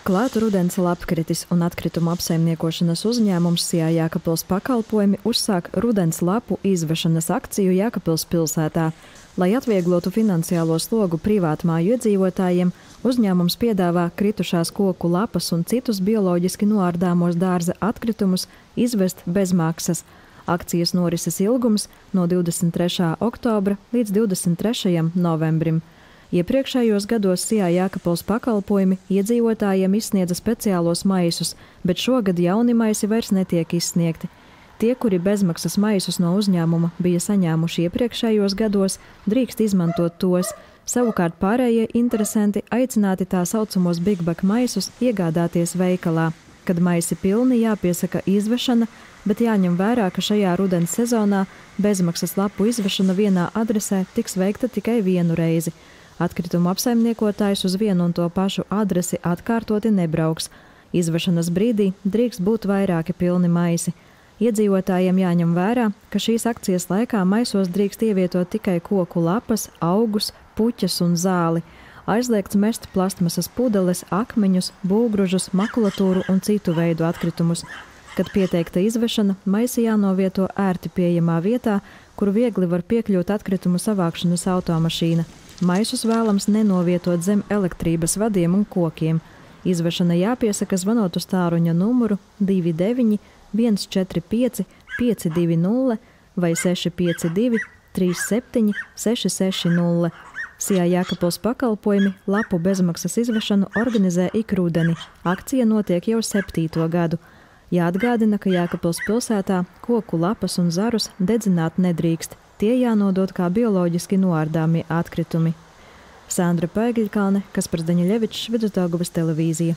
Klāt rudens lapkritis un atkritumu apsaimniekošanas uzņēmums Sijā Jēkabpils pakalpojumi uzsāk rudens lapu izvešanas akciju Jēkabpils pilsētā. Lai atvieglotu finansiālo slogu privātmāju iedzīvotājiem, uzņēmums piedāvā kritušās koku lapas un citus bioloģiski noārdāmos dārza atkritumus izvest bez maksas. Akcijas norises ilgums no 23. oktobra līdz 23. novembrim. Iepriekšējos gados Sijā Jēkabpils pakalpojumi iedzīvotājiem izsniedza speciālos maisus, bet šogad jauni maisi vairs netiek izsniegti. Tie, kuri bezmaksas maisus no uzņēmuma bija saņēmuši iepriekšējos gados, drīkst izmantot tos. Savukārt pārējie interesanti aicināti tā saucamos Big Bag maisus iegādāties veikalā. Kad maisi pilni, jāpiesaka izvešana, bet jāņem vērā, ka šajā rudens sezonā bezmaksas lapu izvešana vienā adresē tiks veikta tikai vienu reizi. Atkritumu apsaimniekotājs uz vienu un to pašu adresi atkārtoti nebrauks. Izvešanas brīdī drīkst būt vairāki pilni maisi. Iedzīvotājiem jāņem vērā, ka šīs akcijas laikā maisos drīkst ievietot tikai koku lapas, augus, puķas un zāli. Aizliegts mest plastmasas pudeles, akmeņus, būvgružus, makulatūru un citu veidu atkritumus. Kad pieteikta izvešana, maisi jānovieto ērti pieejamā vietā, kur viegli var piekļūt atkritumu savākšanas automašīna. Maisus vēlams nenovietot zem elektrības vadiem un kokiem. Izvešana jāpiesaka zvanot uz tāruņa numuru 29 145 520 vai 652 37 660. Sijā Jēkabpils pakalpojumi lapu bezmaksas izvešanu organizē ik rudeni. Akcija notiek jau 7. gadu. Jāatgādina, ka Jēkabpils pilsētā koku lapas un zarus dedzināt nedrīkst. Tie jānodod kā bioloģiski noārdāmie atkritumi. Sandra Paigļkalne, Kaspars Daņļevičs, Vidusdaugavas televīzija.